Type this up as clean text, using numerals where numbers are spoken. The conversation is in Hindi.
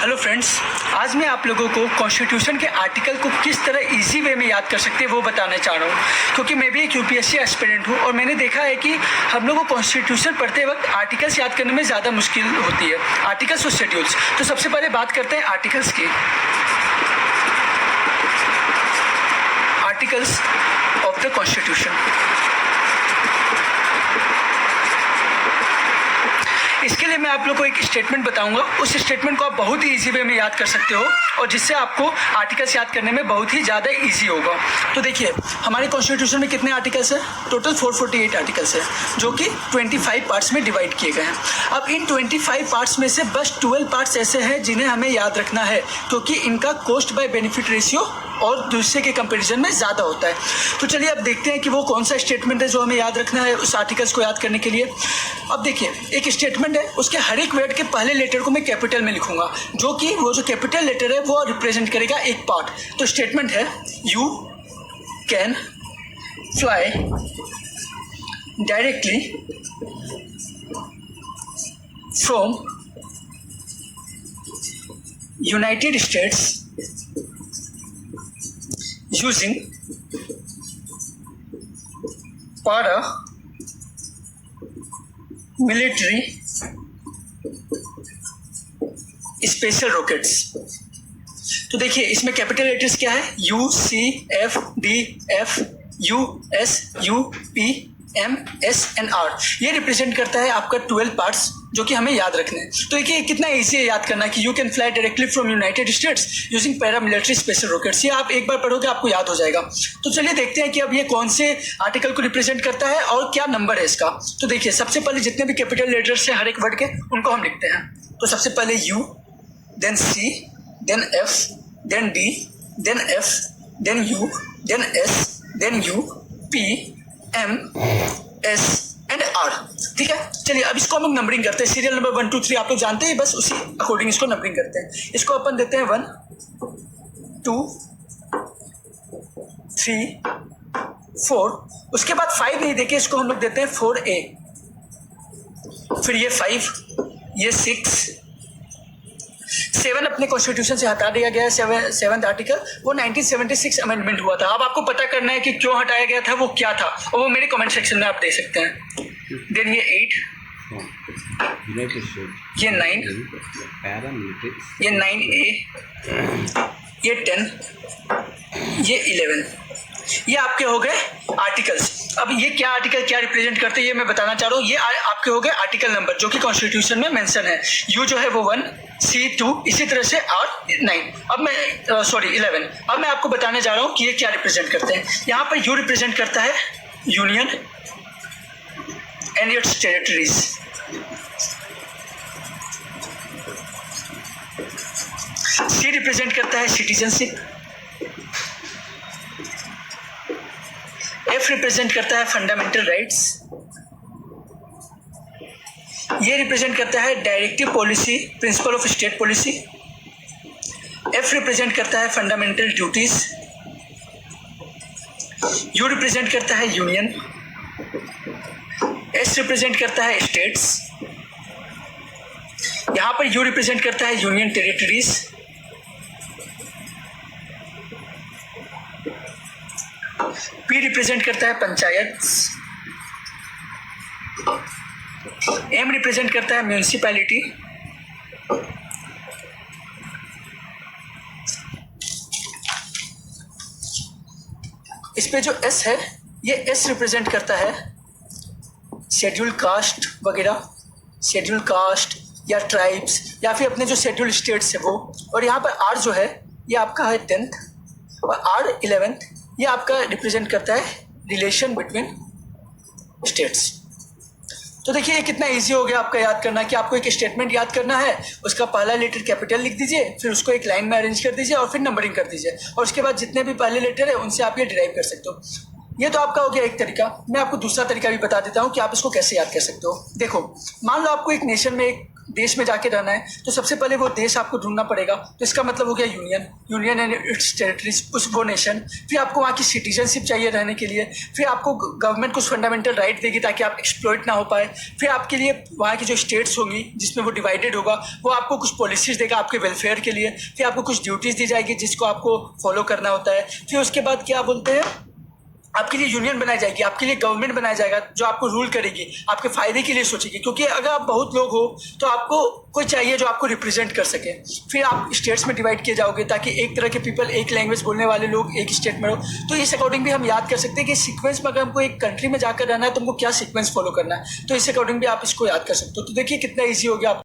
हेलो फ्रेंड्स, आज मैं आप लोगों को कॉन्स्टिट्यूशन के आर्टिकल को किस तरह इजी वे में याद कर सकते हैं वो बताना चाह रहा हूँ, क्योंकि मैं भी एक यूपीएससी एस्पिरेंट हूँ और मैंने देखा है कि हम लोगों को कॉन्स्टिट्यूशन पढ़ते वक्त आर्टिकल्स याद करने में ज़्यादा मुश्किल होती है, आर्टिकल्स और शेड्यूल्स। तो सबसे पहले बात करते हैं आर्टिकल्स की। Articles of the constitution. इसके लिए मैं आप लोग को एक स्टेटमेंट बताऊंगा, उस स्टेटमेंट को आप बहुत ही इजी वे में याद कर सकते हो और जिससे आपको आर्टिकल्स याद करने में बहुत ही ज़्यादा इजी होगा। तो देखिए, हमारे कॉन्स्टिट्यूशन में कितने आर्टिकल्स हैं? टोटल 448 आर्टिकल्स हैं, जो कि 25 पार्ट्स में डिवाइड किए गए हैं। अब इन 25 पार्ट्स में से बस 12 पार्ट्स ऐसे हैं जिन्हें हमें याद रखना है, क्योंकि इनका कॉस्ट बाय बेनिफिट रेशियो और दूसरे के कंपैरिजन में ज़्यादा होता है। तो चलिए अब देखते हैं कि वो कौन सा स्टेटमेंट है जो हमें याद रखना है उस आर्टिकल्स को याद करने के लिए। अब देखिए, एक स्टेटमेंट है, उसके हर एक वर्ड के पहले लेटर को मैं कैपिटल में लिखूंगा, जो कि वो जो कैपिटल लेटर है वो रिप्रेजेंट करेगा एक पार्ट। तो स्टेटमेंट है, you can fly directly from United States using para military special rockets. तो देखिए, इसमें कैपिटल लेटर्स क्या है? U C F D F U S U P M S N R. ये रिप्रेजेंट करता है आपका 12 पार्ट्स जो कि हमें याद रखने हैं। तो देखिए कितना ईजी है याद करना कि you can fly directly from United states using paramilitary special rockets. ये आप एक बार पढ़ोगे आपको याद हो जाएगा। तो चलिए देखते हैं कि अब ये कौन से आर्टिकल को रिप्रेजेंट करता है और क्या नंबर है इसका। तो देखिए, सबसे पहले जितने भी कैपिटल लेटर्स हैं हर एक वर्ड के, उनको हम लिखते हैं। तो सबसे पहले U, then C, then F, then D, then F, then U, then S, then U, P, M, S and R. ठीक है, चलिए अब इसको हम लोग नंबरिंग करते हैं। सीरियल नंबर 1 2 3 आप लोग जानते हैं, बस उसी अकॉर्डिंग इसको नंबरिंग करते हैं। इसको अपन देते हैं 1 2 3 4। उसके बाद 5 नहीं देके इसको हम लोग देते हैं 4A। फिर ये 5, ये 6, 7 अपने कॉन्स्टिट्यूशन से हटा दिया गया है। 7th आर्टिकल वो 1976 अमेंडमेंट हुआ था। अब आपको पता करना है कि क्यों हटाया गया था, वो क्या था, और वो मेरे कमेंट सेक्शन में आप दे सकते हैं। देन ये 8, ये 9, ये 9A, ये 10, ये 11। ये आपके हो गए आर्टिकल्स। अब ये क्या आर्टिकल क्या रिप्रेजेंट करते हैं ये मैं बताना चाह रहा हूँ। ये आपके हो गए आर्टिकल नंबर जो कि कॉन्स्टिट्यूशन में मेंशन है। यू जो है वो 1, सी 2, इसी तरह से आर 9। अब मैं 11। अब मैं आपको बताने जा रहा हूँ कि ये क्या रिप्रेजेंट करते हैं। यहाँ पर यू रिप्रेजेंट करता है union and its territories. C represent करता है सिटीजनशिप। एफ रिप्रेजेंट करता है फंडामेंटल राइट्स। ये रिप्रेजेंट करता है directive policy, principle of state policy. F represent करता है फंडामेंटल ड्यूटीज। यू रिप्रेजेंट करता है यूनियन। एस रिप्रेजेंट करता है स्टेट्स। यहां पर यू रिप्रेजेंट करता है यूनियन टेरिटरीज। पी रिप्रेजेंट करता है पंचायत। एम रिप्रेजेंट करता है म्यूनिसिपैलिटी। इस पे जो एस है, ये एस रिप्रेजेंट करता है शेड्यूल कास्ट वगैरह, शेड्यूल कास्ट या ट्राइब्स या फिर अपने जो शेड्यूल स्टेट्स है वो। और यहाँ पर आर जो है ये आपका है 10th, और आर 11th ये आपका रिप्रेजेंट करता है रिलेशन बिटवीन स्टेट्स। तो देखिए ये कितना इजी हो गया आपका याद करना कि आपको एक स्टेटमेंट याद करना है, उसका पहला लेटर कैपिटल लिख दीजिए, फिर उसको एक लाइन में अरेंज कर दीजिए और फिर नंबरिंग कर दीजिए, और उसके बाद जितने भी पहले लेटर है उनसे आप ये डिराइव कर सकते हो। ये तो आपका हो गया एक तरीका। मैं आपको दूसरा तरीका भी बता देता हूँ कि आप इसको कैसे याद कर सकते हो। देखो, मान लो आपको एक नेशन में एक देश में जाके रहना है तो सबसे पहले वो देश आपको ढूंढना पड़ेगा। तो इसका मतलब हो गया यूनियन एंड इट्स टेरिटरीज, उस वो नेशन। फिर आपको वहाँ की सिटीजनशिप चाहिए रहने के लिए। फिर आपको गवर्नमेंट कुछ फंडामेंटल राइट देगी ताकि आप एक्सप्लॉइट ना हो पाए। फिर आपके लिए वहाँ की जो स्टेट्स होंगी जिसमें वो डिवाइडेड होगा, वो आपको कुछ पॉलिसीज देगा आपके वेलफेयर के लिए। फिर आपको कुछ ड्यूटीज़ दी जाएगी जिसको आपको फॉलो करना होता है। फिर उसके बाद क्या बोलते हैं, आपके लिए यूनियन बनाई जाएगी, आपके लिए गवर्नमेंट बनाया जाएगा जो आपको रूल करेगी, आपके फायदे के लिए सोचेगी। क्योंकि अगर आप बहुत लोग हो तो आपको कोई चाहिए जो आपको रिप्रेजेंट कर सके। फिर आप स्टेट्स में डिवाइड किए जाओगे ताकि एक तरह के पीपल, एक लैंग्वेज बोलने वाले लोग एक स्टेट में हो। तो इस अकॉर्डिंग भी हम याद कर सकते हैं कि सीक्वेंस में अगर हमको एक कंट्री में जाकर रहना है तो हमको क्या सीक्वेंस फॉलो करना है। तो इस अकॉर्डिंग भी आप इसको याद कर सकते हो। तो देखिए कितना ईजी हो गया।